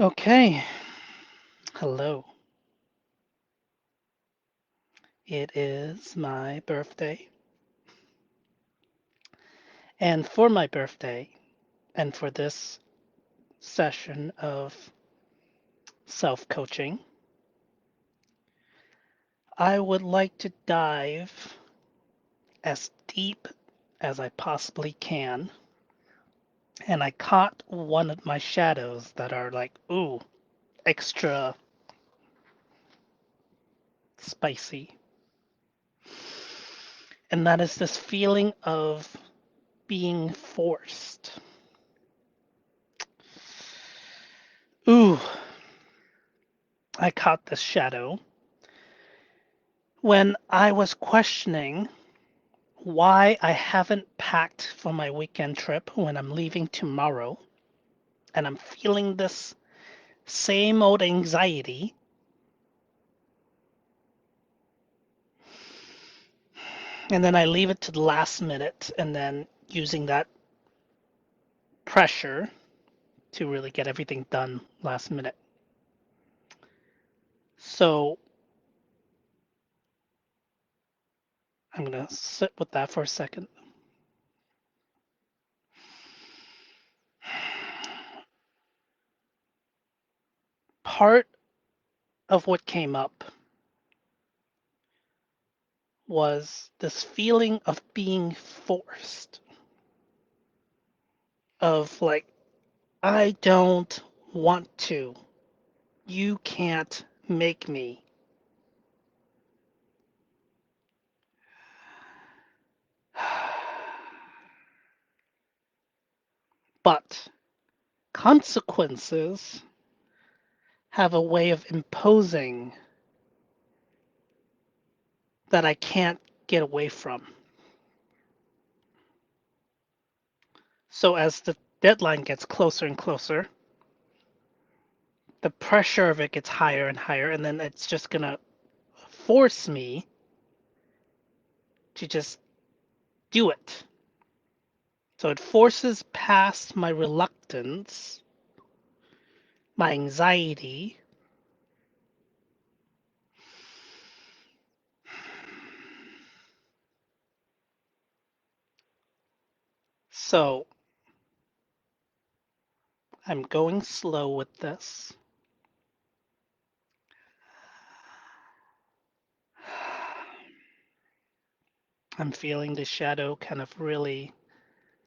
Okay, hello. It is my birthday, and for my birthday, and for this session of self coaching, I would like to dive as deep as I possibly can. And I caught one of my shadows that are like, ooh, extra spicy. And that is this feeling of being forced. Ooh, I caught this shadow when I was questioning why I haven't packed for my weekend trip when I'm leaving tomorrow. And I'm feeling this same old anxiety. And then I leave it to the last minute and then using that pressure to really get everything done last minute. So I'm going to sit with that for a second. Part of what came up was this feeling of being forced, of like, I don't want to. You can't make me. But consequences have a way of imposing that I can't get away from. So as the deadline gets closer and closer, the pressure of it gets higher and higher, and then it's just gonna force me to just do it. So it forces past my reluctance, my anxiety. So I'm going slow with this. I'm feeling the shadow kind of really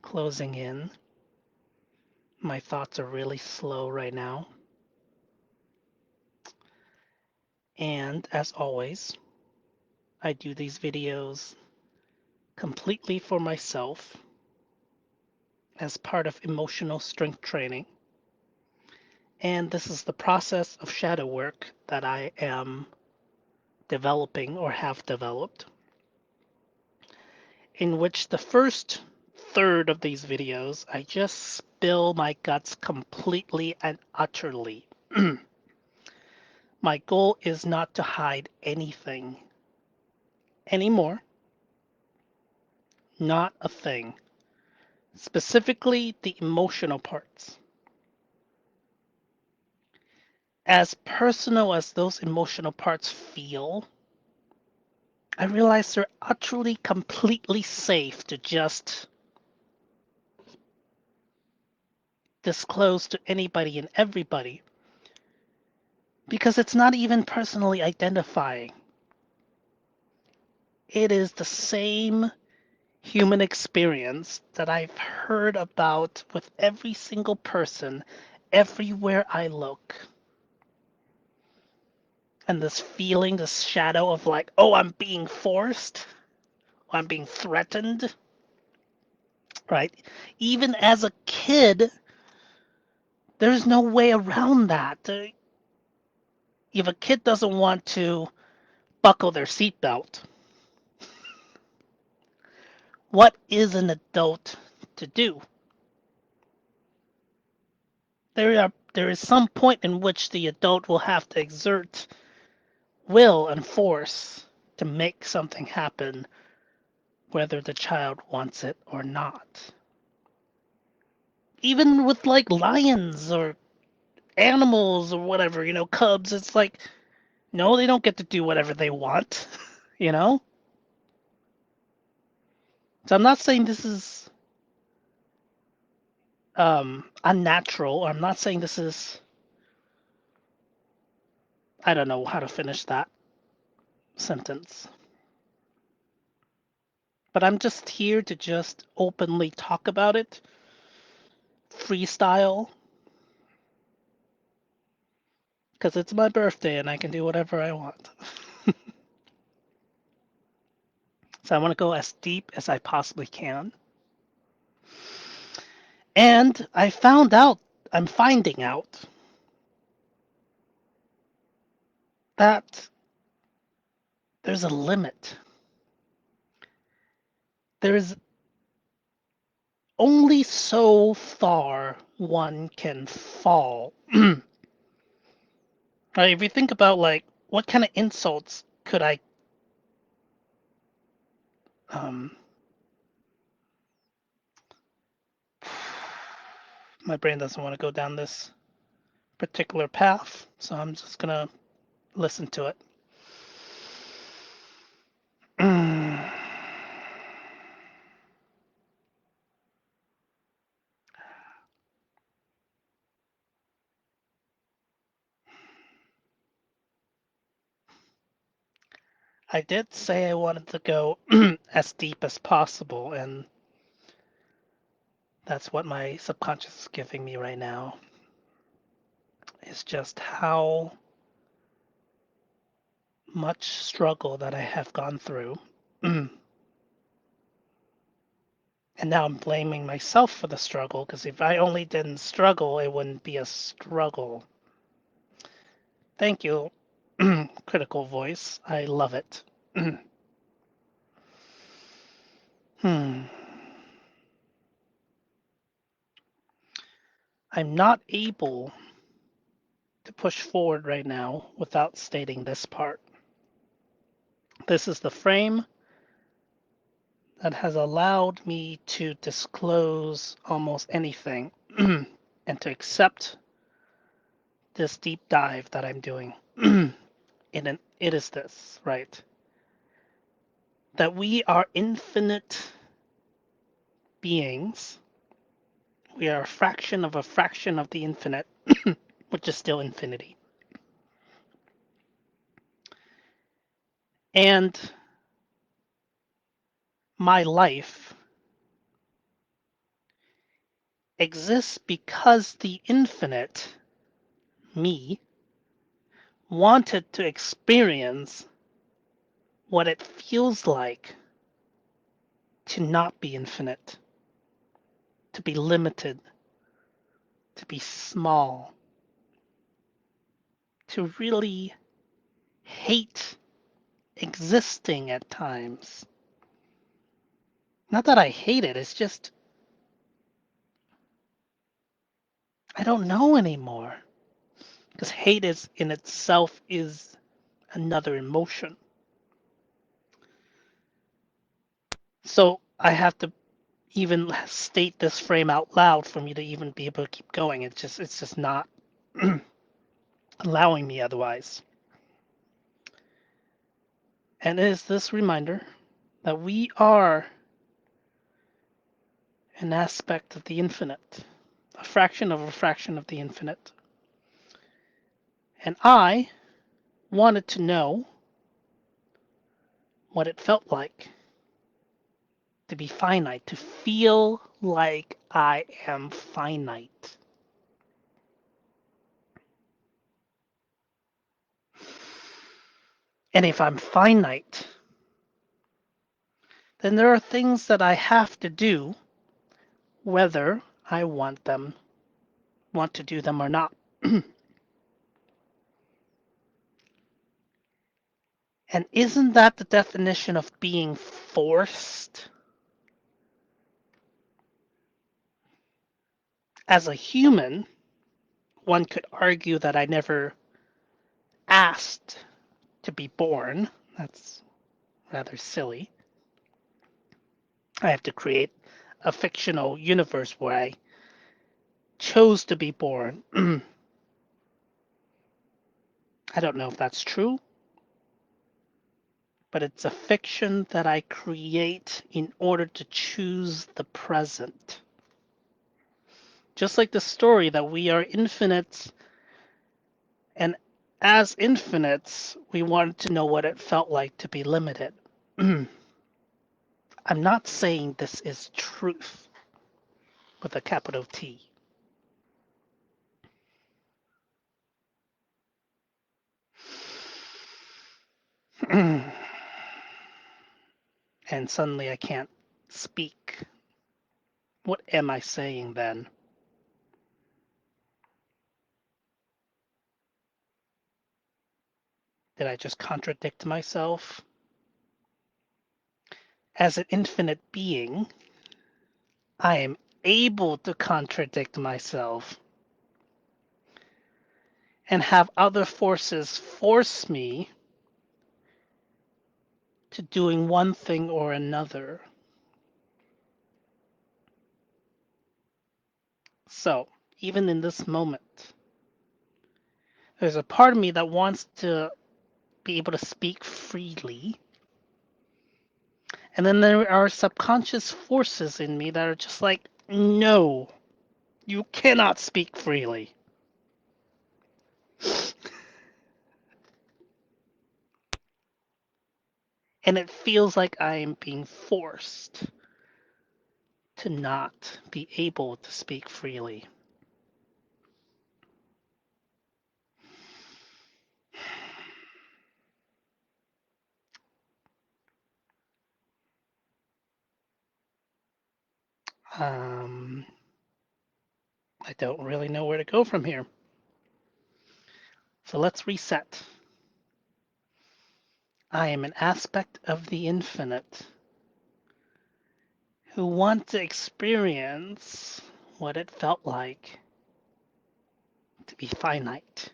closing in. My thoughts are really slow right now. And as always, I do these videos completely for myself as part of emotional strength training. And this is the process of shadow work that I am developing or have developed, in which the first third of these videos, I just spill my guts completely and utterly. My goal is not to hide anything anymore, not a thing, specifically the emotional parts. As personal as those emotional parts feel, I realize they're utterly, completely safe to just disclose to anybody and everybody because it's not even personally identifying. It is the same human experience that I've heard about with every single person everywhere I look. And this feeling, this shadow of like, oh, I'm being forced, I'm being threatened, right? Even as a kid, there's no way around that. If a kid doesn't want to buckle their seatbelt, what is an adult to do? There is some point in which the adult will have to exert will and force to make something happen, whether the child wants it or not. Even with like lions or animals or whatever, cubs. It's like, no, they don't get to do whatever they want, you know? So I'm not saying this is unnatural, or I'm not saying this is, I don't know how to finish that sentence. But I'm just here to just openly talk about it, freestyle, because it's my birthday and I can do whatever I want. So I want to go as deep as I possibly can. And I'm finding out that there's a limit. There's only so far one can fall. Right? If you think about like what kind of insults could I um my brain doesn't want to go down this particular path, so I'm just gonna listen to it. I did say I wanted to go as deep as possible, and that's what my subconscious is giving me right now. Is just how much struggle that I have gone through. And now I'm blaming myself for the struggle, because if I only didn't struggle, it wouldn't be a struggle. Thank you, critical voice. I love it. Hmm. I'm not able to push forward right now without stating this part. This is the frame that has allowed me to disclose almost anything and to accept this deep dive that I'm doing. It is this, right? That we are infinite beings. We are a fraction of the infinite, which is still infinity. And my life exists because the infinite, me, wanted to experience what it feels like to not be infinite, to be limited, to be small, to really hate existing at times. Not that I hate it, it's just I don't know anymore. Because hate is in itself is another emotion. So I have to even state this frame out loud for me to even be able to keep going. It's just not allowing me otherwise. And it is this reminder that we are an aspect of the infinite, a fraction of a fraction of the infinite. And I wanted to know what it felt like to be finite, to feel like I am finite. And if I'm finite, then there are things that I have to do whether I want to do them or not. And isn't that the definition of being forced? As a human, one could argue that I never asked to be born. That's rather silly. I have to create a fictional universe where I chose to be born. I don't know if that's true, but it's a fiction that I create in order to choose the present. Just like the story that we are infinite, and as infinites, we wanted to know what it felt like to be limited. I'm not saying this is truth with a capital T. And suddenly I can't speak. What am I saying then? Did I just contradict myself? As an infinite being, I am able to contradict myself and have other forces force me to doing one thing or another. So, even in this moment, there's a part of me that wants to be able to speak freely. And then there are subconscious forces in me that are just like, no, you cannot speak freely. And it feels like I am being forced to not be able to speak freely. Um, I don't really know where to go from here. So let's reset. I am an aspect of the infinite who want to experience what it felt like to be finite.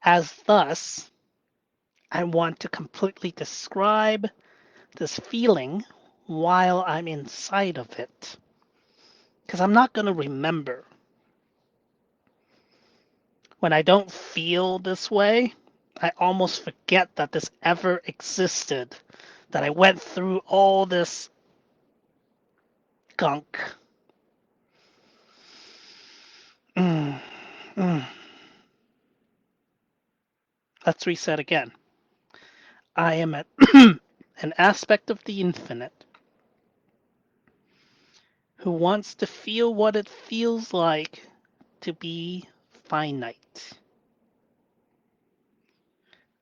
As thus, I want to completely describe this feeling while I'm inside of it. Because I'm not going to remember. When I don't feel this way, I almost forget that this ever existed, that I went through all this gunk. Mm, mm. Let's reset again. I am an aspect of the infinite who wants to feel what it feels like to be finite.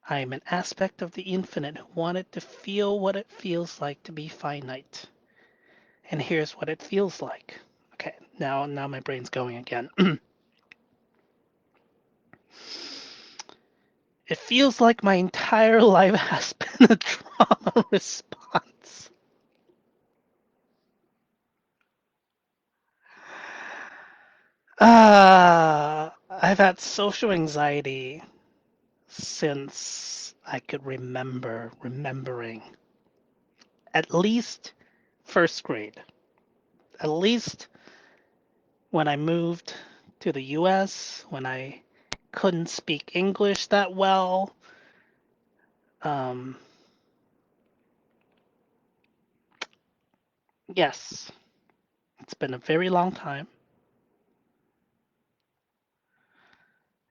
I am an aspect of the infinite who wanted to feel what it feels like to be finite. And here's what it feels like. Okay, now my brain's going again. It feels like my entire life has been a trauma response. I've had social anxiety since I could remembering. At least first grade. At least when I moved to the US, when I couldn't speak English that well. Um, yes, it's been a very long time.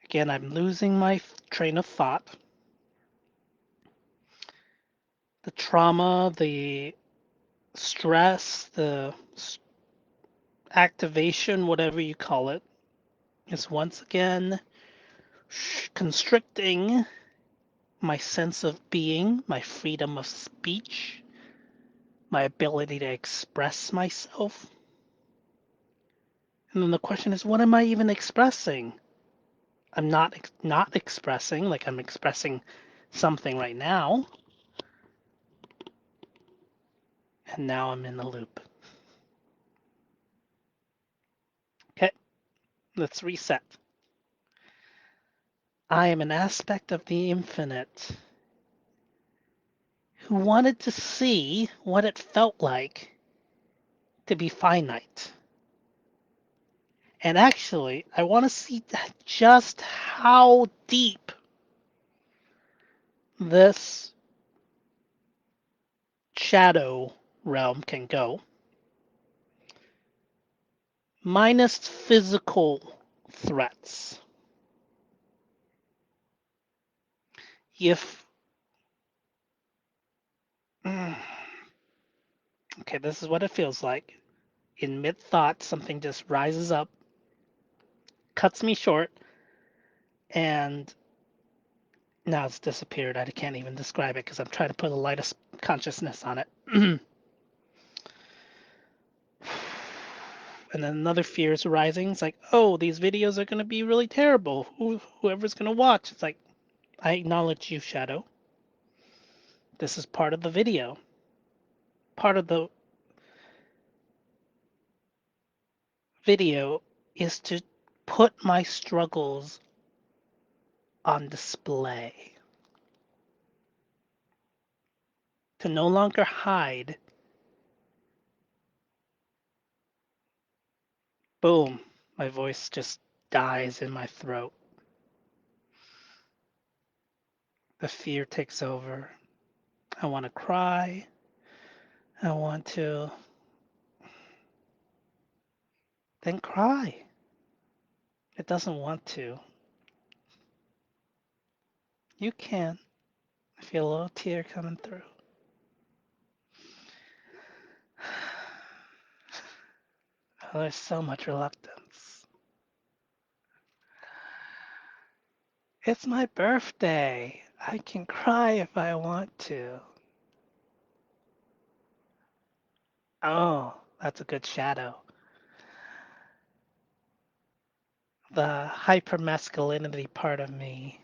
Again, I'm losing my train of thought. The trauma, the stress, the activation, whatever you call it, is once again constricting my sense of being, my freedom of speech, my ability to express myself. And then the question is, what am I even expressing? I'm not expressing like I'm expressing something right now, and now I'm in the loop. Okay, let's reset. I am an aspect of the infinite who wanted to see what it felt like to be finite. And actually, I want to see just how deep this shadow realm can go, minus physical threats. If okay, this is what it feels like. In mid thought, something just rises up, cuts me short, and now it's disappeared. I can't even describe it because I'm trying to put a light of consciousness on it. And then another fear is arising. It's like, oh, these videos are going to be really terrible. Whoever's going to watch. It's like, I acknowledge you, Shadow. This is part of the video. Part of the video is to put my struggles on display. To no longer hide. Boom. My voice just dies in my throat. The fear takes over. I want to cry. I want to then cry. It doesn't want to. You can. I feel a little tear coming through. Oh, there's so much reluctance. It's my birthday. I can cry if I want to. Oh, that's a good shadow. The hypermasculinity part of me.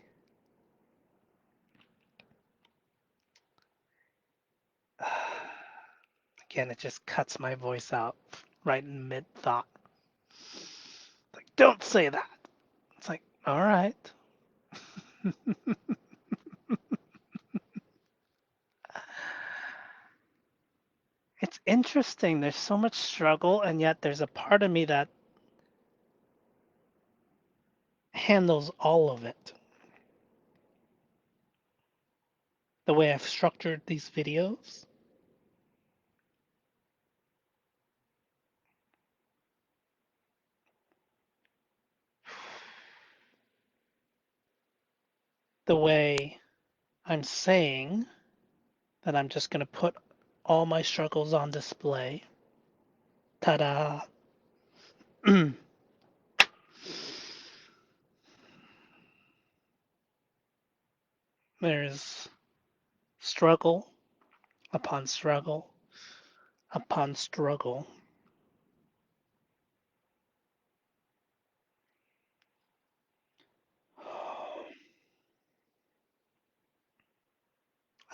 Again, it just cuts my voice out right in mid thought. Like, don't say that. It's like, all right. It's interesting. There's so much struggle, and yet there's a part of me that handles all of it. The way I've structured these videos, the way I'm saying that I'm just going to put all my struggles on display. Ta-da! There's struggle upon struggle upon struggle.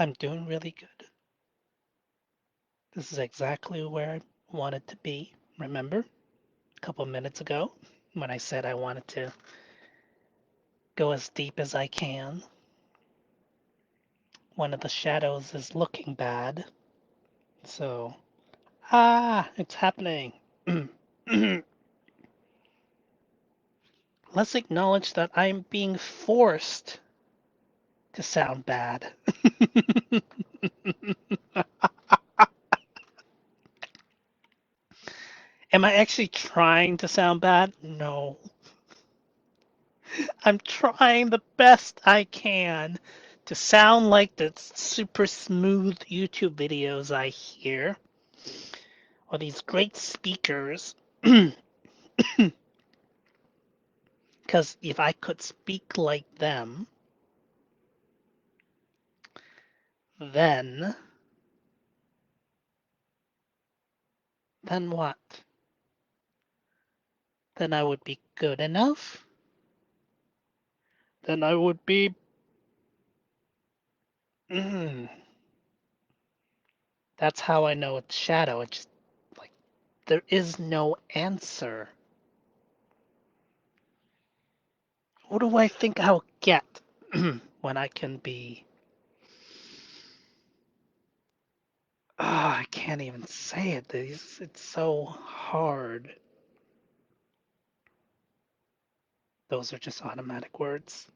I'm doing really good. This is exactly where I wanted to be. Remember a couple minutes ago when I said I wanted to go as deep as I can? One of the shadows is looking bad. So, it's happening. Let's acknowledge that I'm being forced to sound bad. Am I actually trying to sound bad? No. I'm trying the best I can to sound like the super smooth YouTube videos I hear, or these great speakers. Because if I could speak like them, then, then what? Then I would be good enough? Then I would be. Mm, that's how I know it's shadow. It's just like there is no answer. What do I think I'll get when I can be? I can't even say it. It's so hard. Those are just automatic words.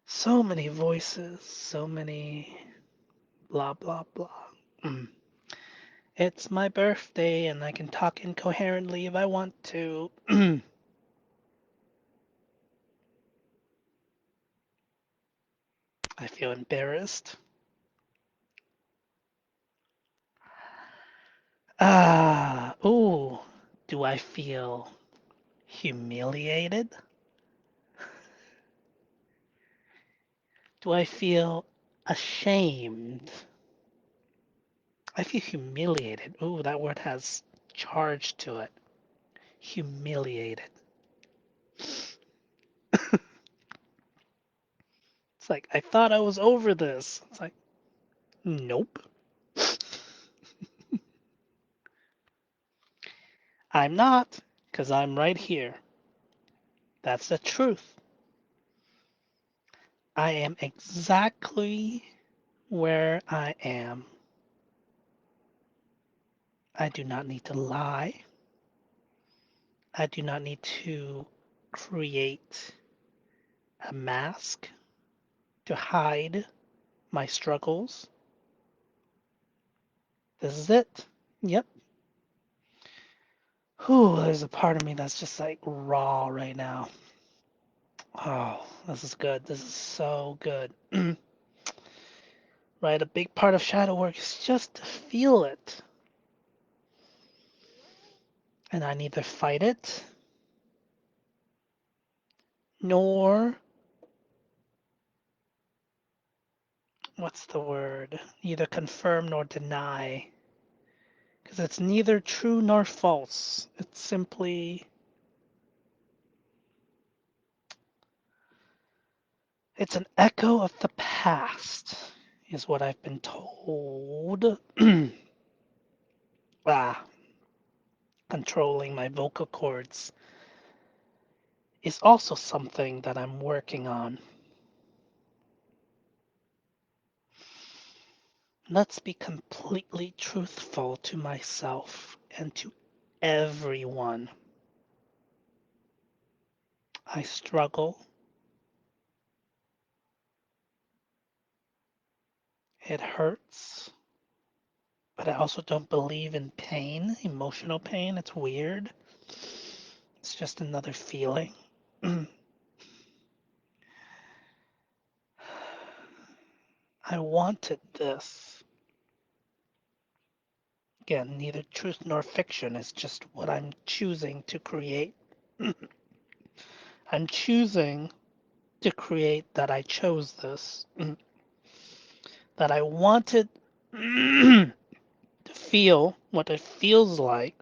So many voices, so many blah, blah, blah. Mm. It's my birthday and I can talk incoherently if I want to. I feel embarrassed. Ooh. Do I feel humiliated? Do I feel ashamed? I feel humiliated. Ooh, that word has charge to it. Humiliated. It's like, I thought I was over this. It's like, nope. I'm not, because I'm right here. That's the truth. I am exactly where I am. I do not need to lie. I do not need to create a mask to hide my struggles. This is it. Yep. Whew, there's a part of me that's just like raw right now. Oh, this is good. This is so good. Right? A big part of shadow work is just to feel it. And I neither fight it nor, what's the word? Neither confirm nor deny. Because it's neither true nor false. It's simply, it's an echo of the past, is what I've been told. ah, controlling my vocal cords is also something that I'm working on. Let's be completely truthful to myself and to everyone. I struggle. It hurts. But I also don't believe in pain, emotional pain. It's weird. It's just another feeling. I wanted this. Again, neither truth nor fiction. It's just what I'm choosing to create. I'm choosing to create that I chose this. That I wanted to feel what it feels like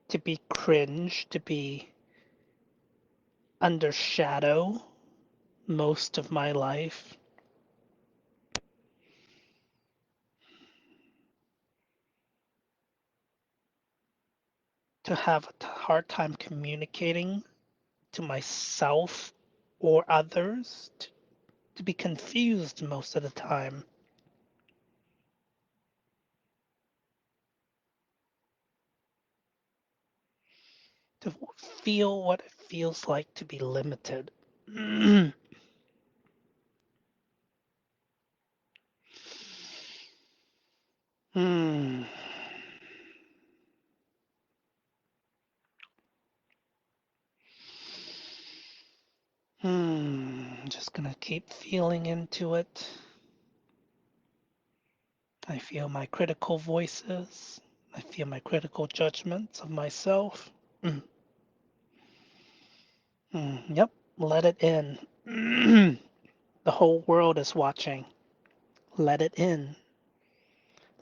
to be cringe, to be under shadow most of my life, to have a hard time communicating to myself or others, to be confused most of the time, to feel what it feels like to be limited. Hmm. Just gonna keep feeling into it. I feel my critical voices. I feel my critical judgments of myself. Mm. Yep, let it in. The whole world is watching. Let it in.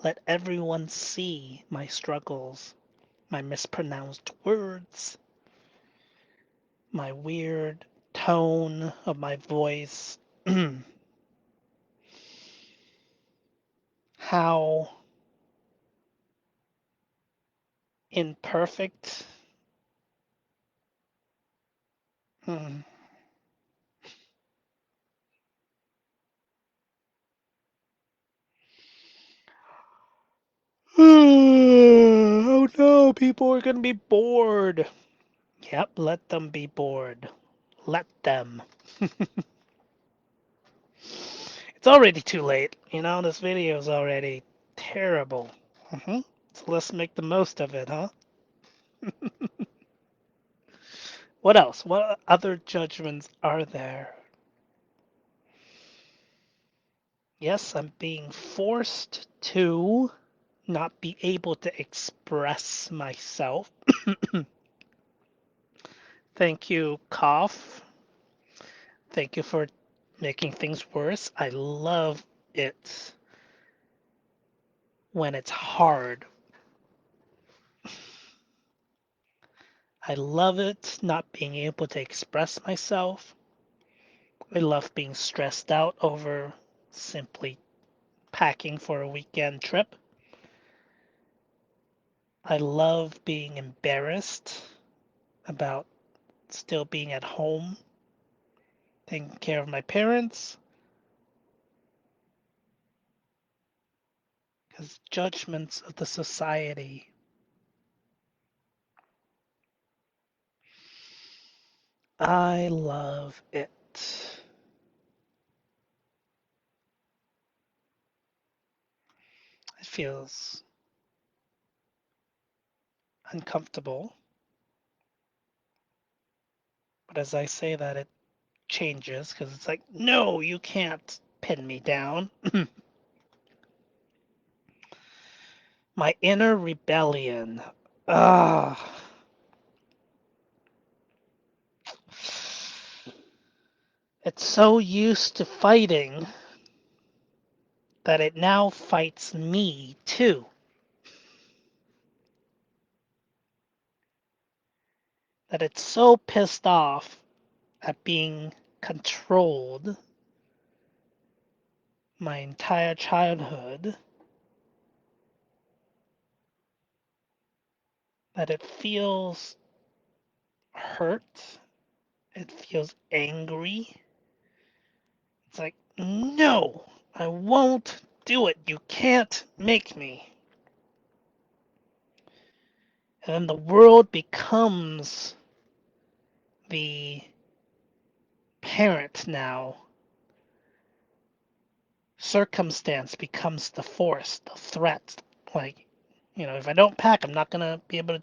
Let everyone see my struggles, my mispronounced words, my weird tone of my voice, how imperfect. Hmm. Oh no, people are gonna be bored. Yep, let them be bored. Let them. It's already too late. This video is already terrible. So let's make the most of it, huh? What else? What other judgments are there? Yes, I'm being forced to not be able to express myself. Thank you, cough. Thank you for making things worse. I love it when it's hard. I love it not being able to express myself. I love being stressed out over simply packing for a weekend trip. I love being embarrassed about still being at home, taking care of my parents, because judgments of the society. I love it. It feels uncomfortable, but as I say that, it changes because it's like, no, you can't pin me down. My inner rebellion. Ah. It's so used to fighting that it now fights me too. That it's so pissed off at being controlled my entire childhood that it feels hurt. It feels angry. It's like, no, I won't do it. You can't make me. And then the world becomes the parent now. Circumstance becomes the force, the threat. Like, if I don't pack, I'm not going to be able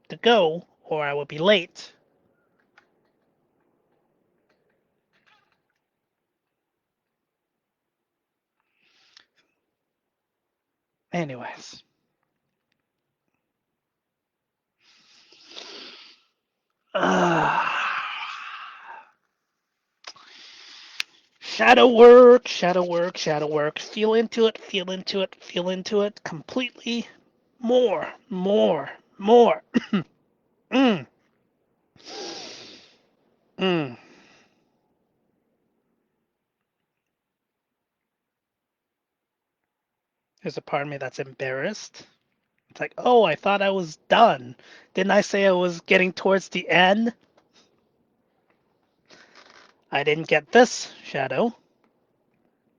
to go, or I will be late. Anyways. Uh, shadow work, shadow work, shadow work. Feel into it, feel into it, feel into it completely. More, more, more. mm, mm. There's a part of me that's embarrassed. It's like, oh, I thought I was done. Didn't I say I was getting towards the end? I didn't get this, Shadow.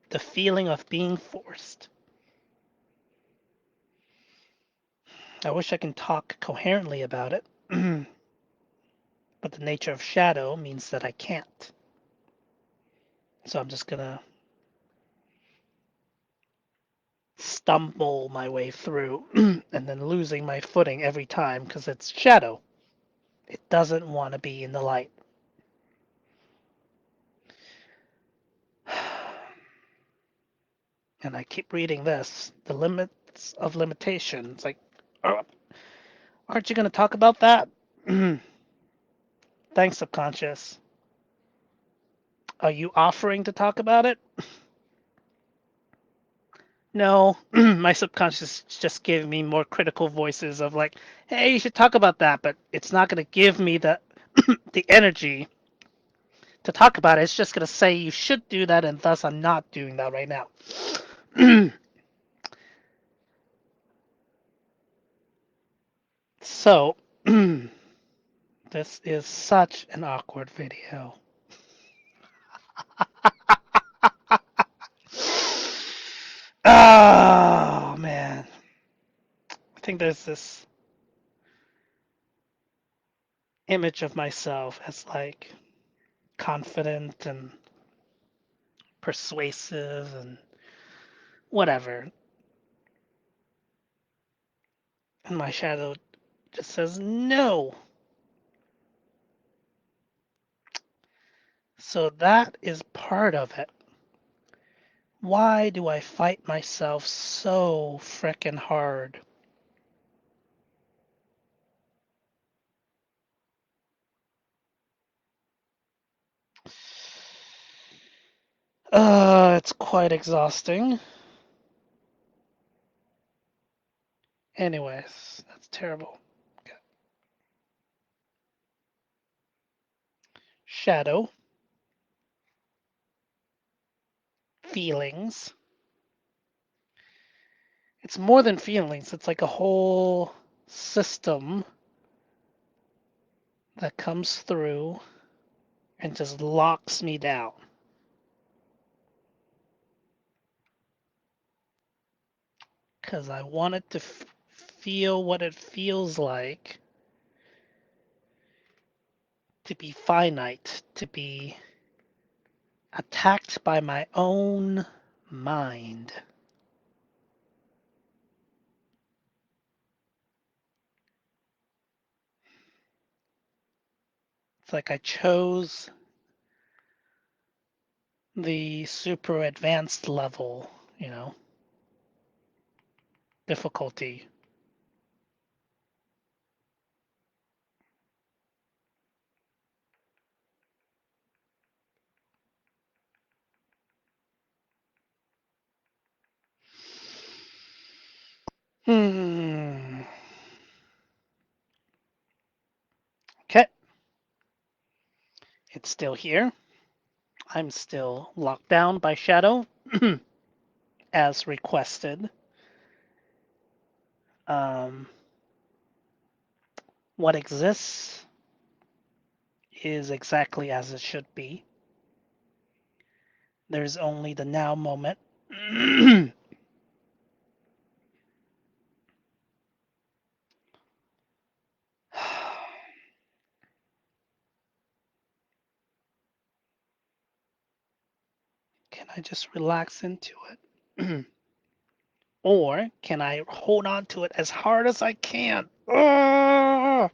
The feeling of being forced. I wish I can talk coherently about it, but the nature of Shadow means that I can't. So I'm just gonna stumble my way through and then losing my footing every time because it's Shadow. It doesn't want to be in the light. And I keep reading this, the limits of limitation. It's like, aren't you going to talk about that? Thanks, subconscious. Are you offering to talk about it? No, my subconscious just gave me more critical voices of like, hey, you should talk about that, but it's not going to give me the the energy to talk about it. It's just going to say you should do that, and thus I'm not doing that right now. So, this is such an awkward video. Oh, man. I think there's this image of myself as like confident and persuasive and whatever. And my shadow just says no. So that is part of it. Why do I fight myself so frickin' hard? It's quite exhausting. Anyways, that's terrible. Okay. Shadow, feelings. It's more than feelings, it's like a whole system that comes through and just locks me down. Because I wanted to feel what it feels like to be finite, to be attacked by my own mind. It's like I chose the super advanced level, you know, difficulty. Hmm. Okay, it's still here. I'm still locked down by shadow as requested. Um, what exists is exactly as it should be. There's only the now moment. Can I just relax into it? Or can I hold on to it as hard as I can? Can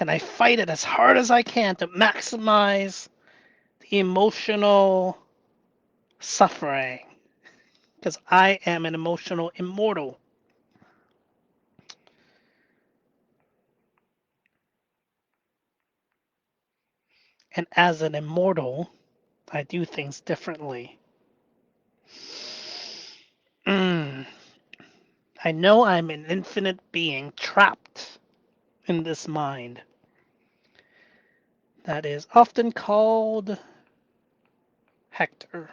I fight it as hard as I can to maximize the emotional suffering? Because I am an emotional immortal. And as an immortal, I do things differently. Mm. I know I'm an infinite being trapped in this mind that is often called Hector.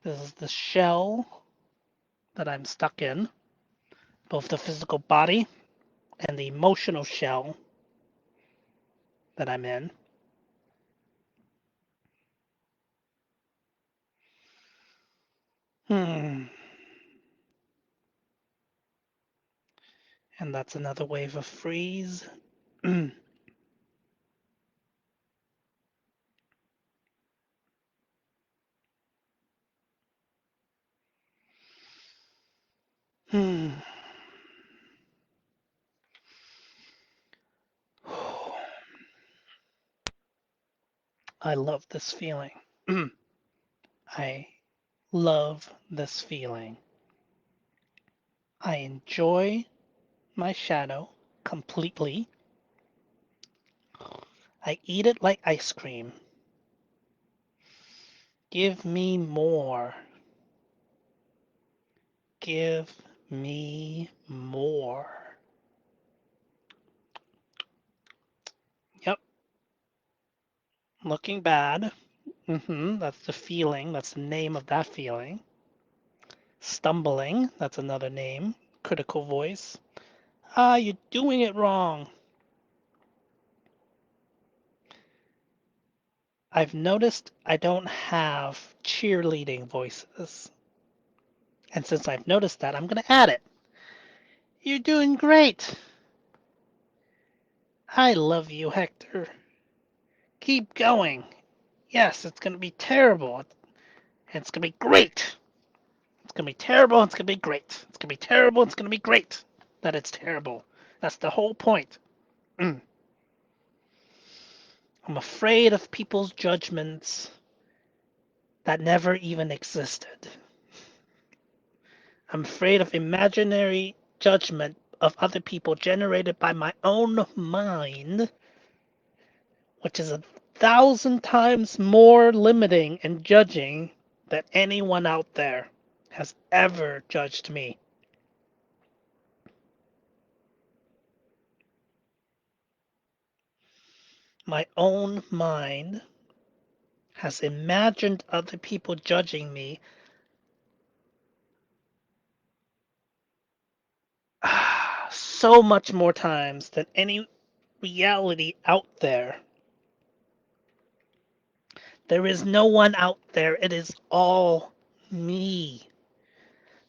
This is the shell that I'm stuck in, both the physical body and the emotional shell that I'm in. Hmm. And that's another wave of freeze. Hmm. I love this feeling. I love this feeling. I enjoy my shadow completely. I eat it like ice cream. Give me more. Give me more. Yep, looking bad. That's the feeling. That's the name of that feeling. Stumbling. That's another name. Critical voice. Ah, you're doing it wrong. I've noticed I don't have cheerleading voices. And since I've noticed that, I'm going to add it. You're doing great. I love you, Hector. Keep going. Yes, it's gonna be terrible. It's gonna be great. It's gonna be terrible. It's gonna be great. It's gonna be terrible. It's gonna be great. That it's terrible. That's the whole point. Mm. I'm afraid of people's judgments that never even existed. I'm afraid of imaginary judgment of other people generated by my own mind, which is 1,000 times more limiting and judging than anyone out there has ever judged me. My own mind has imagined other people judging me so much more times than any reality out there. There is no one out there. It is all me.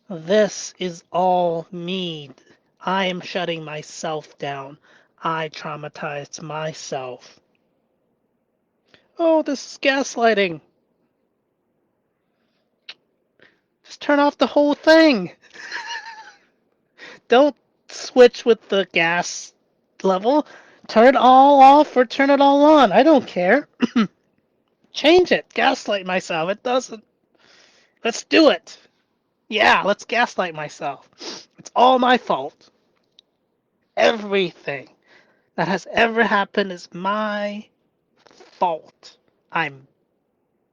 This is all me. I am shutting myself down. I traumatized myself. Oh, this is gaslighting. Just turn off the whole thing. Don't switch with the gas level. Turn it all off or turn it all on. I don't care. Change it. Gaslight myself. It doesn't. Let's do it. Yeah, let's gaslight myself. It's all my fault. Everything that has ever happened is my fault. I'm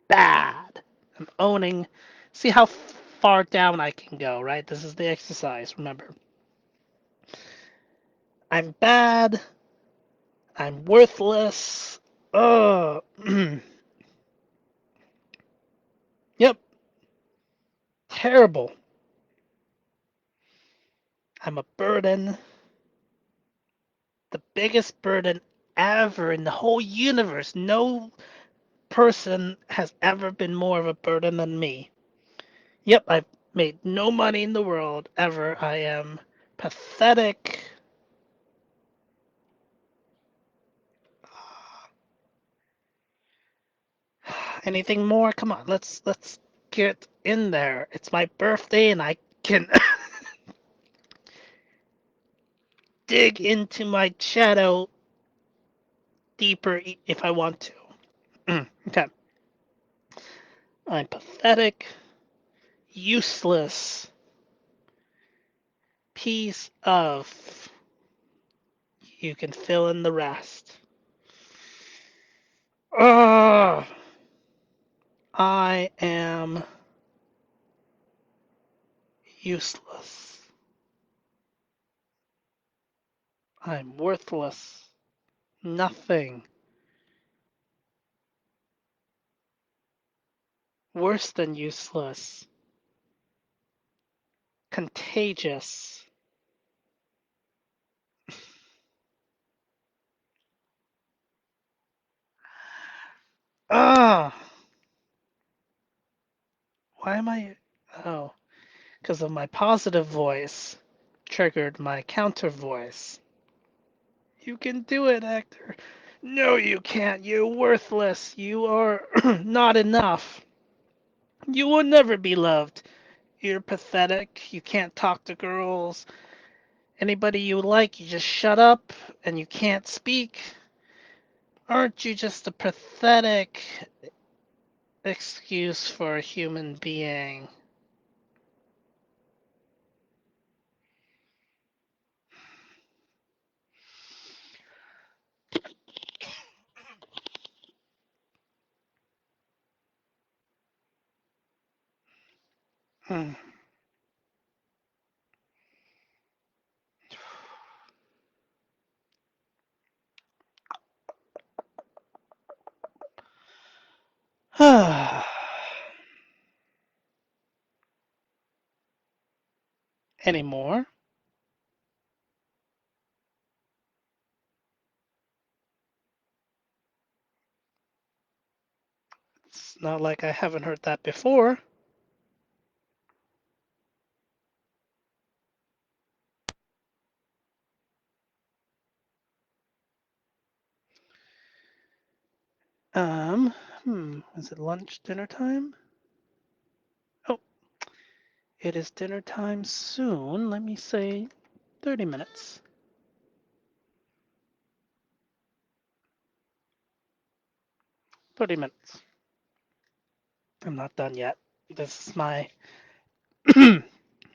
bad. I'm owning. See how far down I can go, right? This is the exercise, remember. I'm bad. I'm worthless. Oh, yep, terrible. I'm a burden. The biggest burden ever in the whole universe. No person has ever been more of a burden than me. Yep, I've made no money in the world ever. I am pathetic. Anything more? Come on, let's get in there. It's my birthday and I can dig into my shadow deeper if I want to. Okay. I'm pathetic, useless, piece of. You can fill in the rest. Ugh, I am useless. I'm worthless. Nothing. Worse than useless. Contagious. Ugh. Why am I. Oh, because of my positive voice triggered my counter voice. You can do it, Hector. No, you can't. You're worthless. You are not enough. You will never be loved. You're pathetic. You can't talk to girls. Anybody you like, you just shut up and you can't speak. Aren't you just a pathetic excuse for a human being? Hmm. Any more? It's not like I haven't heard that before. Um, is it lunch, dinner time? Oh, it is dinner time soon. Let me say 30 minutes. 30 minutes. I'm not done yet. This is my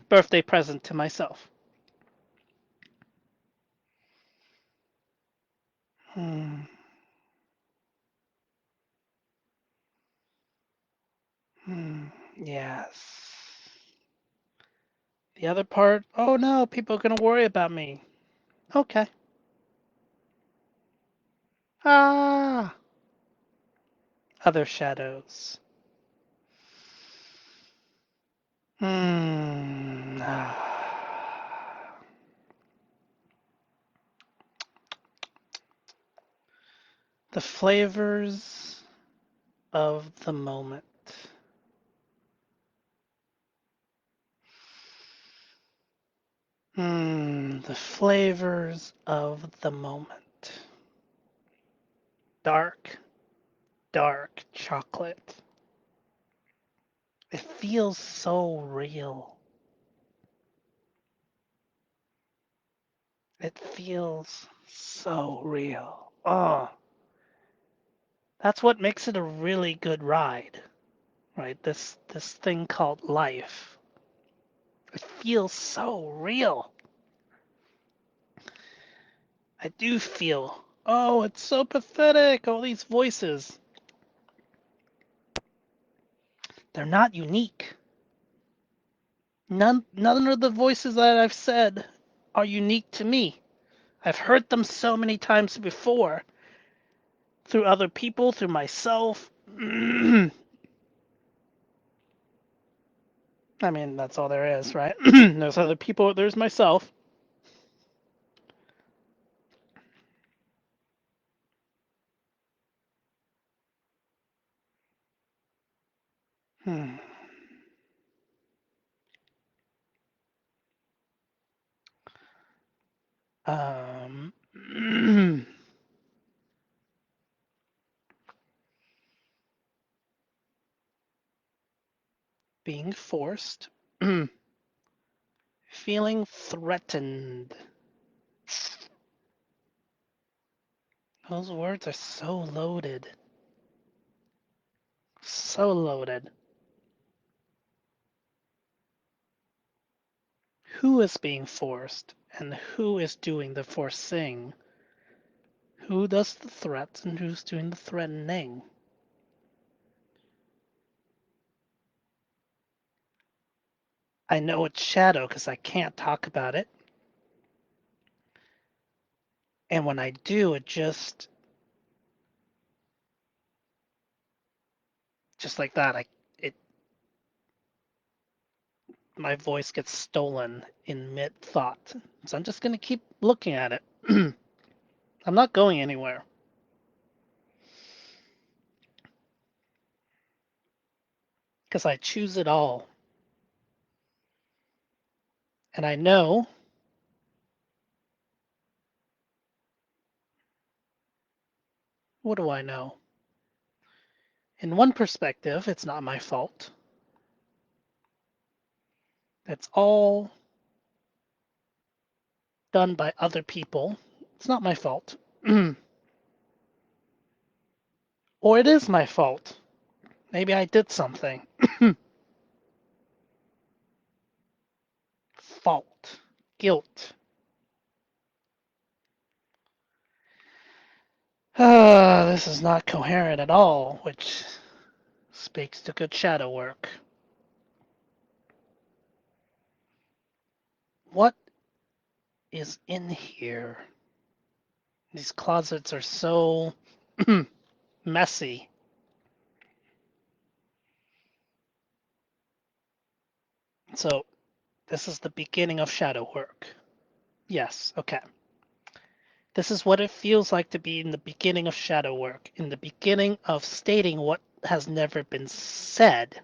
birthday present to myself. Hmm. Hmm. Yes. The other part, oh no, people are gonna worry about me. Okay. Ah, other shadows. Hmm. The flavors of the moment. The flavors of the moment. Dark, dark chocolate. It feels so real. It feels so real. Oh, that's what makes it a really good ride, right? This thing called life. It feels so real. I do feel, oh, it's so pathetic, all these voices. They're not unique. None of the voices that I've said are unique to me. I've heard them so many times before through other people, through myself. I mean, that's all there is, right? There's other people, there's myself. Hmm. Um, being forced, feeling threatened. Those words are so loaded. So loaded. Who is being forced and who is doing the forcing? Who does the threats and who's doing the threatening? I know it's shadow because I can't talk about it. And when I do, it just like that, it my voice gets stolen in mid thought. So I'm just gonna keep looking at it. I'm not going anywhere because I choose it all. And I know, what do I know? In one perspective, it's not my fault. It's all done by other people. It's not my fault. Or it is my fault. Maybe I did something. Fault. Guilt. This is not coherent at all, which speaks to good shadow work. What is in here? These closets are so messy. So, this is the beginning of shadow work. Yes, okay. This is what it feels like to be in the beginning of shadow work, in the beginning of stating what has never been said.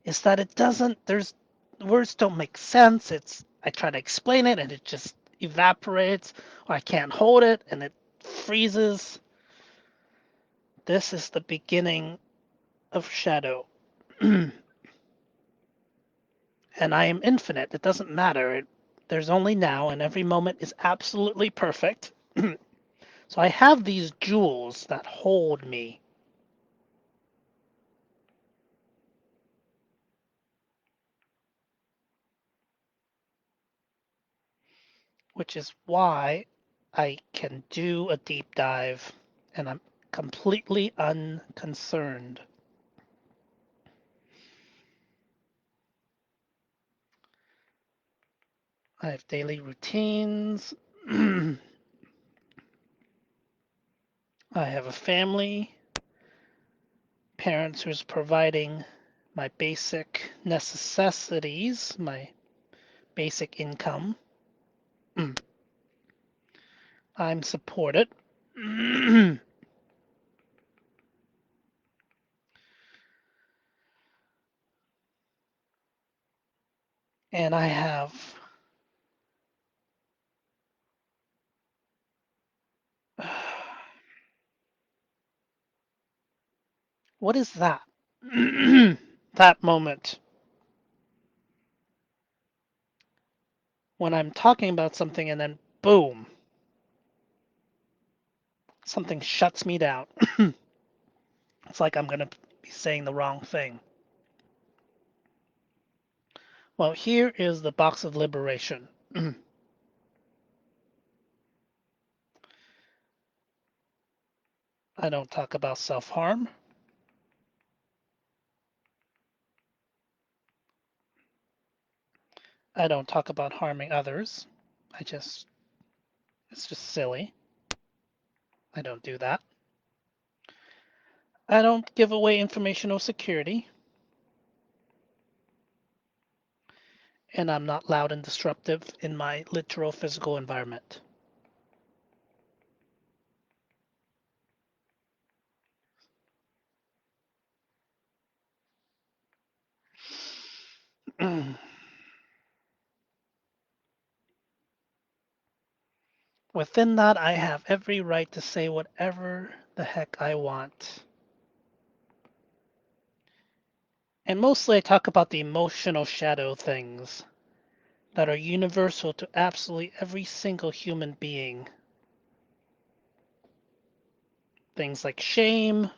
Is that it doesn't, there's, words don't make sense. I try to explain it and it just evaporates, or I can't hold it and it freezes. This is the beginning of shadow. And I am infinite. It doesn't matter. There's only now, and every moment is absolutely perfect. So I have these jewels that hold me, which is why I can do a deep dive and I'm completely unconcerned. I have daily routines. I have a family, parents who's providing my basic necessities, my basic income. I'm supported. And I have. What is that? That moment when I'm talking about something and then boom, something shuts me down. It's like I'm going to be saying the wrong thing. Well, here is the box of liberation. I don't talk about self harm. I don't talk about harming others. It's just silly. I don't do that. I don't give away informational security. And I'm not loud and disruptive in my literal physical environment. Within that, I have every right to say whatever the heck I want. And mostly I talk about the emotional shadow things that are universal to absolutely every single human being. Things like shame,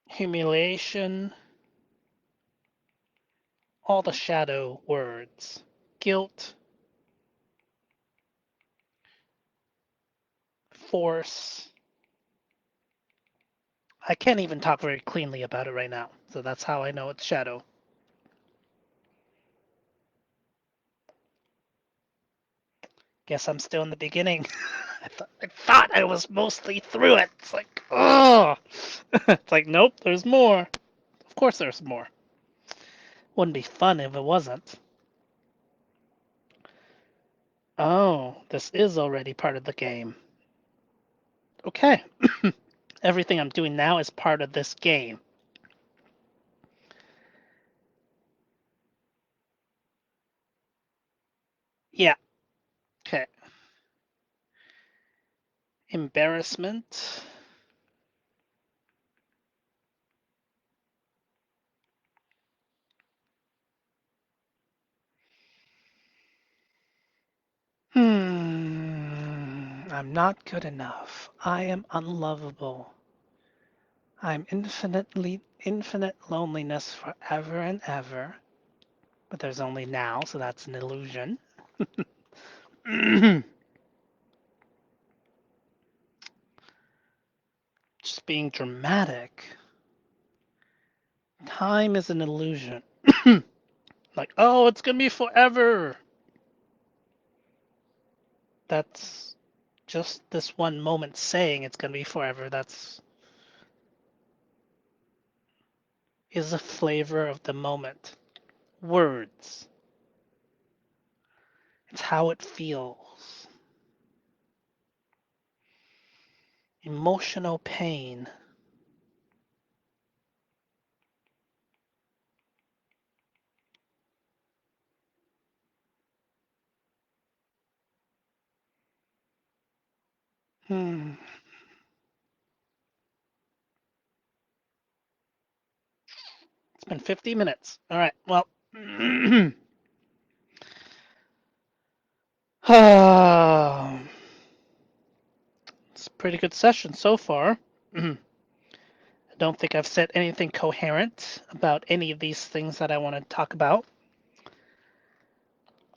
humiliation, all the shadow words, guilt, force. I can't even talk very cleanly about it right now, so that's how I know it's shadow. Guess I'm still in the beginning. I thought I was mostly through it. It's like, oh, it's like, nope, there's more. Of course, there's more. Wouldn't be fun if it wasn't. Oh, this is already part of the game. Okay. Everything I'm doing now is part of this game. Yeah. Okay. Embarrassment. I'm not good enough. I am unlovable. I'm infinite loneliness forever and ever. But there's only now, so that's an illusion. Just being dramatic. Time is an illusion. Like, oh, it's gonna be forever. That's just this one moment saying it's gonna be forever. That's is a flavor of the moment. Words. It's how it feels. Emotional pain. Hmm. It's been 50 minutes. All right. Well, it's a pretty good session so far. I don't think I've said anything coherent about any of these things that I want to talk about,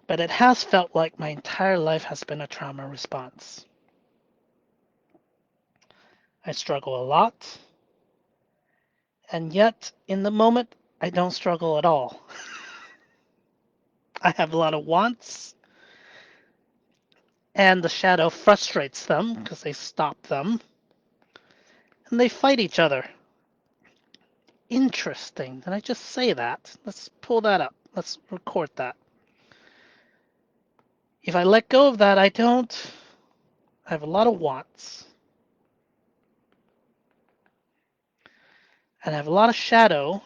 but it has felt like my entire life has been a trauma response. I struggle a lot, and yet in the moment, I don't struggle at all. I have a lot of wants, and the shadow frustrates them because they stop them, and they fight each other. Interesting. Did I just say that? Let's pull that up. Let's record that. If I let go of that, I don't. I have a lot of wants, and I have a lot of shadow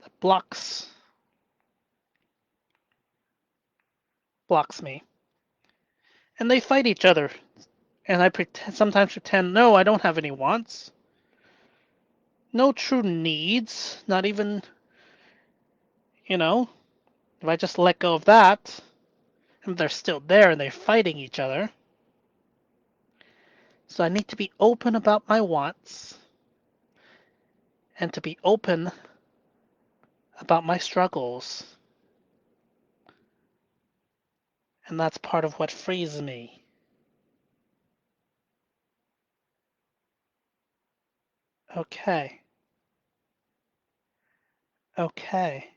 that blocks me, and they fight each other. And I sometimes pretend, no, I don't have any wants, no true needs, not even, you know, if I just let go of that, and they're still there and they're fighting each other. So I need to be open about my wants and to be open about my struggles. And that's part of what frees me. Okay. Okay.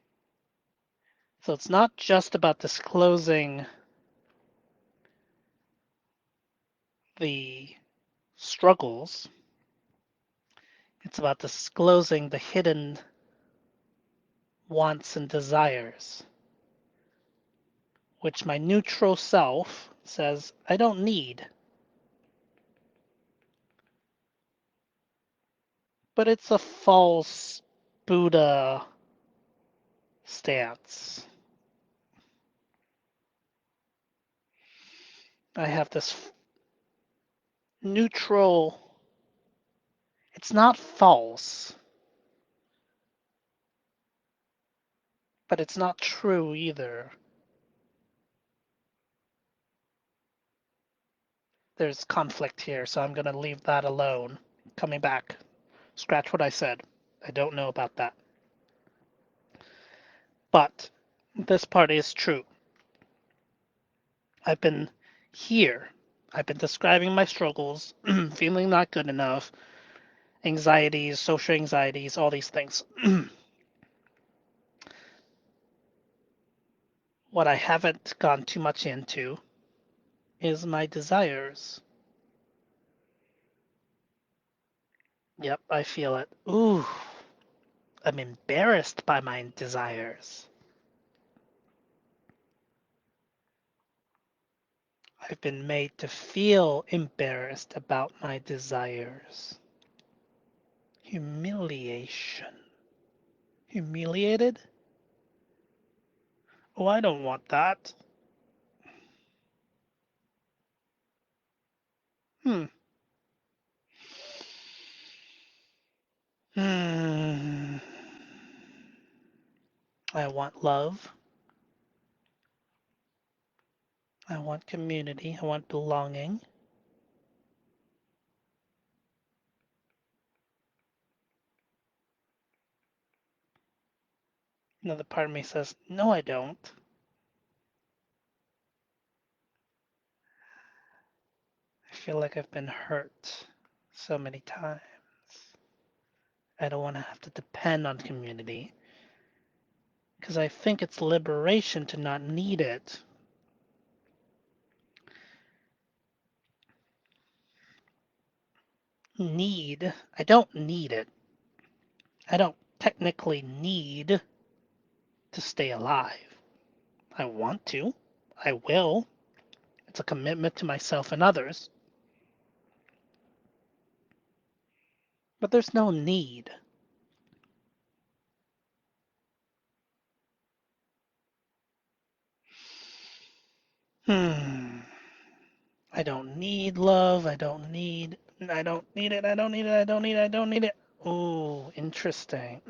So it's not just about disclosing the struggles, it's about disclosing the hidden wants and desires, which my neutral self says I don't need. But it's a false Buddha stance. I have this neutral, it's not false, but it's not true either. There's conflict here, so I'm going to leave that alone. Coming back, scratch what I said. I don't know about that. But this part is true. I've been here. I've been describing my struggles, feeling not good enough, anxieties, social anxieties, all these things. What I haven't gone too much into is my desires. Yep, I feel it. Ooh, I'm embarrassed by my desires. I've been made to feel embarrassed about my desires. Humiliation. Humiliated? Oh, I don't want that. Hmm. Hmm. I want love. I want community. I want belonging. Another part of me says, no, I don't. I feel like I've been hurt so many times. I don't want to have to depend on community because I think it's liberation to not need it. I don't need it. I don't technically need to stay alive. I want to. I will. It's a commitment to myself and others. But there's no need. Hmm. don't need love. I don't need. I don't need it. I don't need it. I don't need it. I don't need it. Ooh, interesting.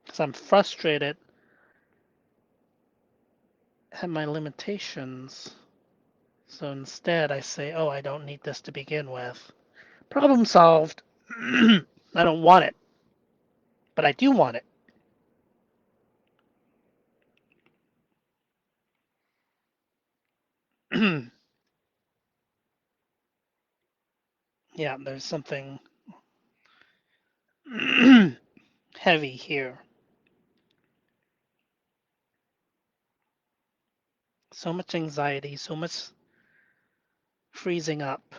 Because I'm frustrated at my limitations. So instead, I say, oh, I don't need this to begin with. Problem solved. I don't want it, but I do want it. Yeah, there's something heavy here. So much anxiety, so much freezing up,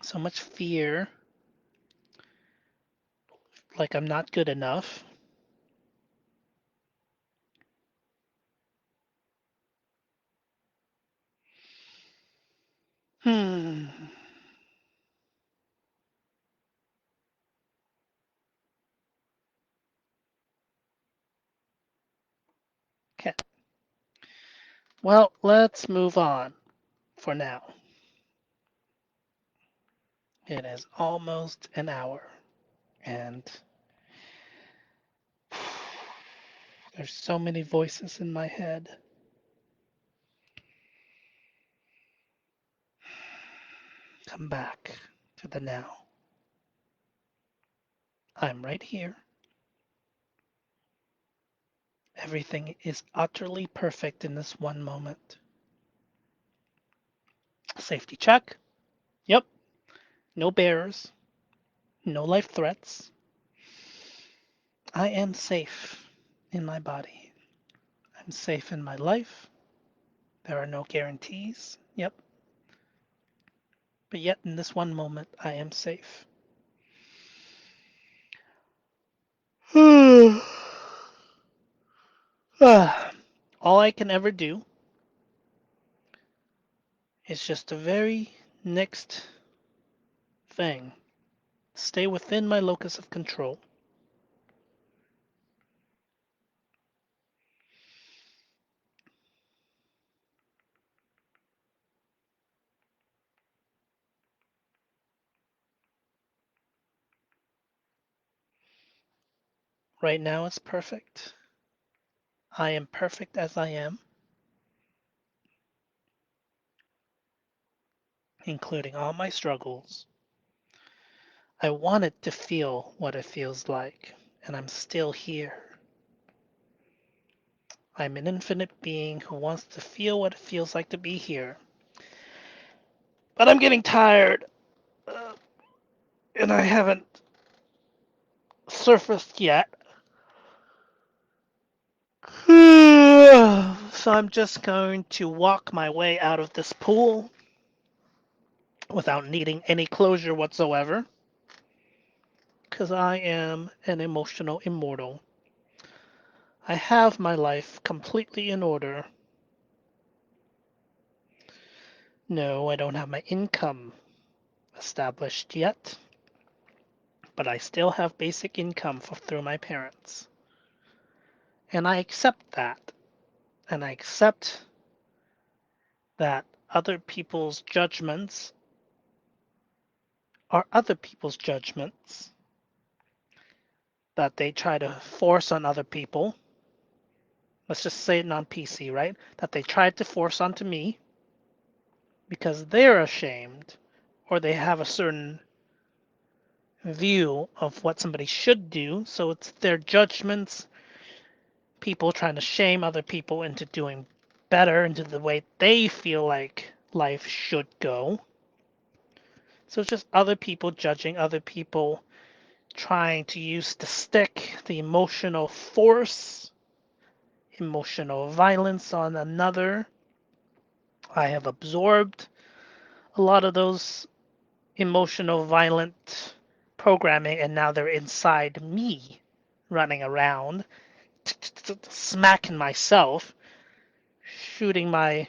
so much fear, like I'm not good enough. Hmm. Okay. Well, let's move on for now. It is almost an hour, and there's so many voices in my head. Come back to the now. I'm right here. Everything is utterly perfect in this one moment. Safety check. Yep. No bears. No life threats. I am safe in my body. I'm safe in my life. There are no guarantees. Yep. But yet, in this one moment, I am safe. All I can ever do is just the very next thing. Stay within my locus of control. Right now, it's perfect. I am perfect as I am, including all my struggles. I wanted to feel what it feels like, and I'm still here. I'm an infinite being who wants to feel what it feels like to be here. But I'm getting tired, uh, and I haven't surfaced yet. So I'm just going to walk my way out of this pool without needing any closure whatsoever, because I am an emotional immortal. I have my life completely in order. No, I don't have my income established yet, but I still have basic income through my parents. And I accept that. And I accept that other people's judgments are other people's judgments that they try to force on other people. Let's just say it non PC, right? That they tried to force onto me because they're ashamed or they have a certain view of what somebody should do. So it's their judgments, people trying to shame other people into doing better, into the way they feel like life should go. So it's just other people judging other people, trying to use the stick, the emotional force, emotional violence on another. I have absorbed a lot of those emotional violent programming, and now they're inside me, running around, smacking myself, shooting my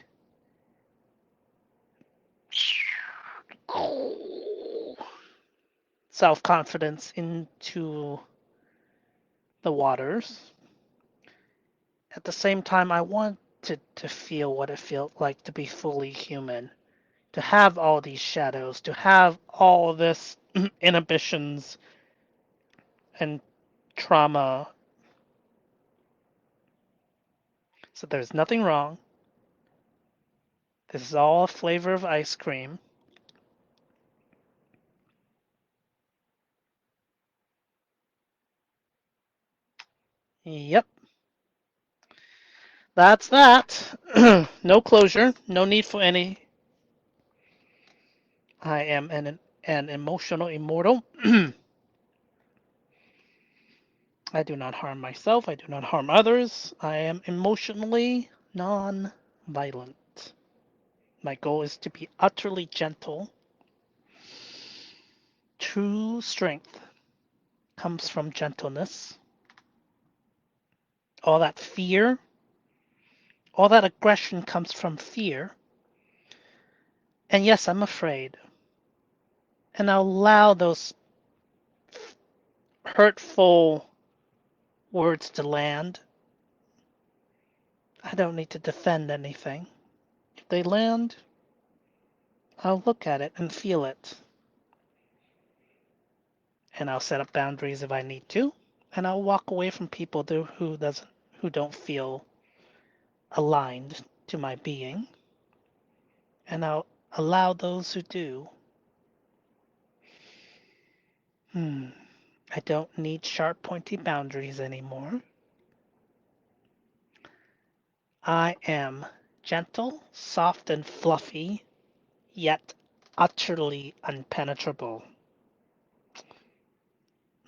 self confidence into the waters. At the same time, I wanted to feel what it felt like to be fully human, to have all these shadows, to have all this inhibitions and trauma. So there's nothing wrong. This is all a flavor of ice cream. Yep, that's that. No closure, no need for any. I am an emotional immortal. I do not harm myself. I do not harm others. I am emotionally non-violent. My goal is to be utterly gentle. True strength comes from gentleness. All that fear, all that aggression comes from fear. And yes, I'm afraid. And I'll allow those hurtful words to land. I don't need to defend anything. If they land, I'll look at it and feel it. And I'll set up boundaries if I need to. And I'll walk away from people who don't feel aligned to my being. And I'll allow those who do. I don't need sharp, pointy boundaries anymore. I am gentle, soft, and fluffy, yet utterly unpenetrable.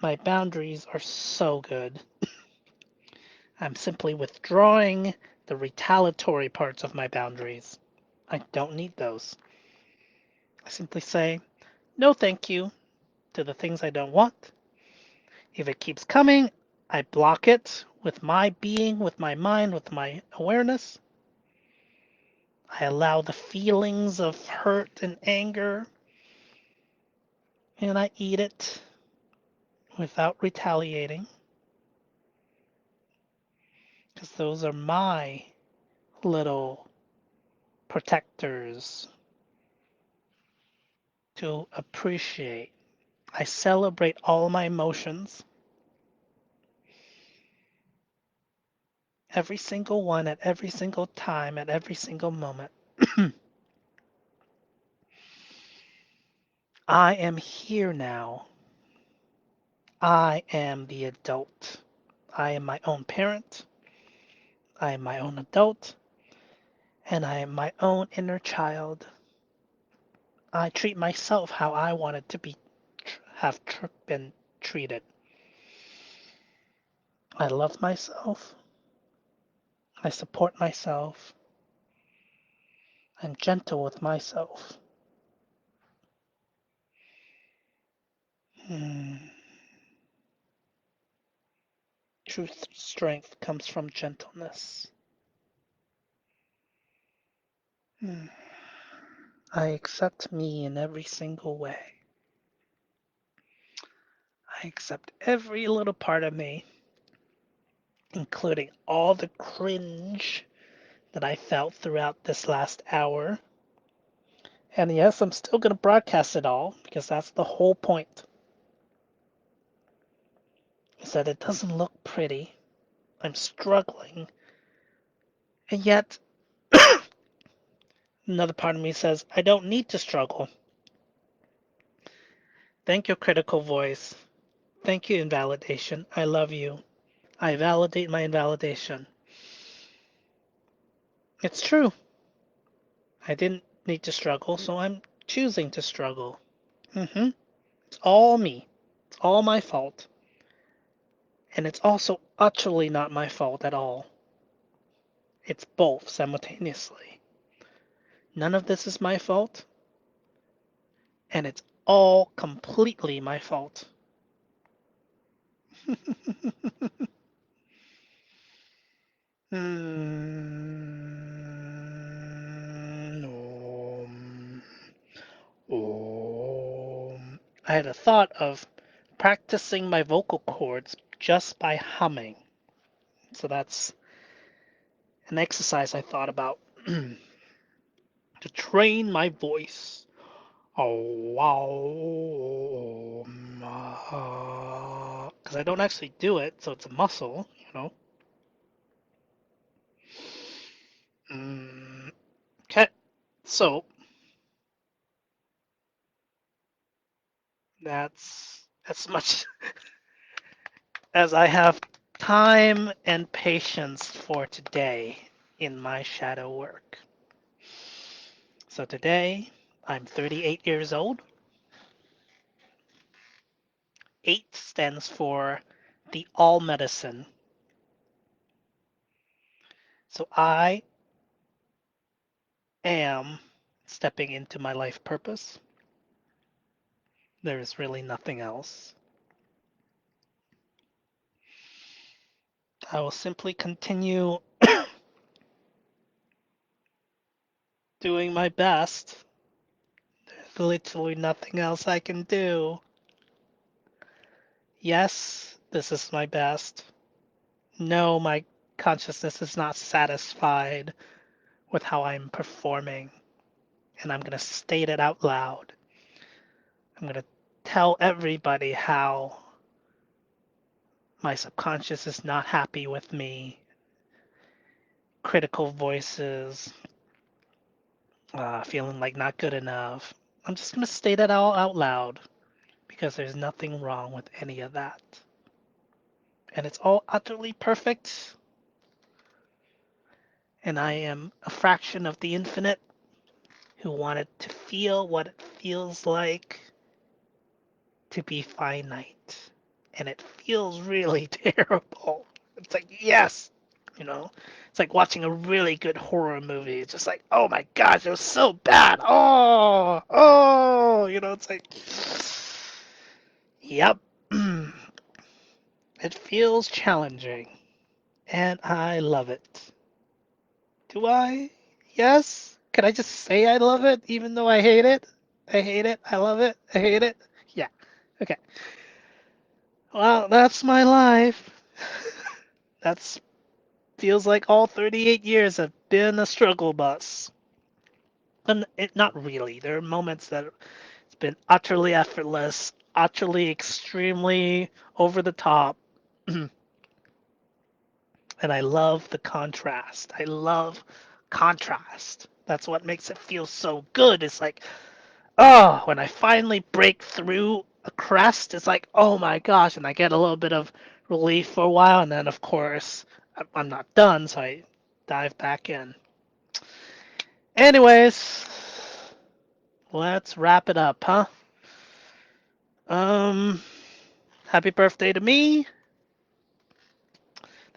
My boundaries are so good. I'm simply withdrawing the retaliatory parts of my boundaries. I don't need those. I simply say, no thank you to the things I don't want. If it keeps coming, I block it with my being, with my mind, with my awareness. I allow the feelings of hurt and anger, and I eat it without retaliating, because those are my little protectors to appreciate. I celebrate all my emotions, every single one, at every single time, at every single moment. I am here now. I am the adult. I am my own parent. I am my own adult. And I am my own inner child. I treat myself how I wanted to have been treated. I love myself. I support myself. I'm gentle with myself. Hmm. True strength comes from gentleness. Hmm. I accept me in every single way. I accept every little part of me, including all the cringe that I felt throughout this last hour. And yes, I'm still going to broadcast it all because that's the whole point. Is that it doesn't look pretty. I'm struggling. And yet, another part of me says, I don't need to struggle. Thank you, critical voice. Thank you, invalidation. I love you. I validate my invalidation. It's true. I didn't need to struggle, so I'm choosing to struggle. It's all me. It's all my fault. And it's also utterly not my fault at all. It's both simultaneously. None of this is my fault, and it's all completely my fault. Om. Om. I had a thought of practicing my vocal cords just by humming. So that's an exercise I thought about. to train my voice. Oh, wow. Because I don't actually do it, so it's a muscle, you know. Okay, so that's as much as I have time and patience for today in my shadow work. So today, I'm 38 years old. 8 stands for the all medicine. So I am stepping into my life purpose. There is really nothing else. I will simply continue doing my best. There's literally nothing else I can do. Yes, this is my best. No, my consciousness is not satisfied with how I'm performing, and I'm going to state it out loud. I'm going to tell everybody how my subconscious is not happy with me. Critical voices, feeling like not good enough. I'm just going to state it all out loud because there's nothing wrong with any of that. And it's all utterly perfect. And I am a fraction of the infinite who wanted to feel what it feels like to be finite. And it feels really terrible. It's like, yes, you know, it's like watching a really good horror movie. It's just like, oh my gosh, it was so bad. It's like, yep. It feels challenging, and I love it. Do I? Yes? Can I just say I love it even though I hate it? I hate it. I love it. I hate it. Yeah. Okay. Well, that's my life. That's feels like all 38 years have been a struggle bus. And not really. There are moments that it's been utterly effortless, utterly extremely over the top. And I love the contrast. I love contrast. That's what makes it feel so good. It's like, oh, when I finally break through a crest, it's like, oh my gosh, and I get a little bit of relief for a while, and then of course I'm not done, so I dive back in. Anyways, let's wrap it up, huh? Um, Happy birthday to me.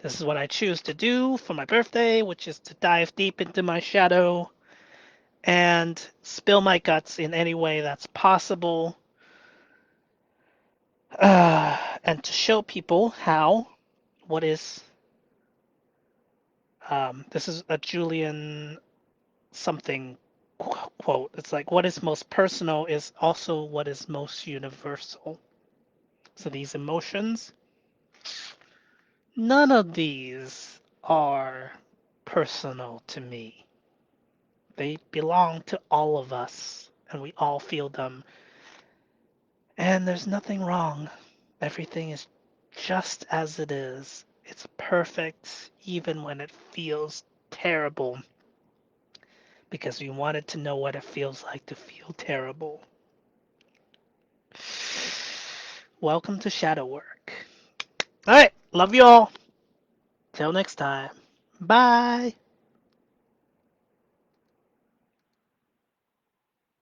This is what I choose to do for my birthday, which is to dive deep into my shadow and spill my guts in any way that's possible. And to show people how, what is, this is a Julian something quote. It's like, what is most personal is also what is most universal. So these emotions, none of these are personal to me. They belong to all of us, and we all feel them. And there's nothing wrong. Everything is just as it is. It's perfect, even when it feels terrible, because we wanted to know what it feels like to feel terrible. Welcome to Shadow Work. All right, love you all. Till next time. Bye.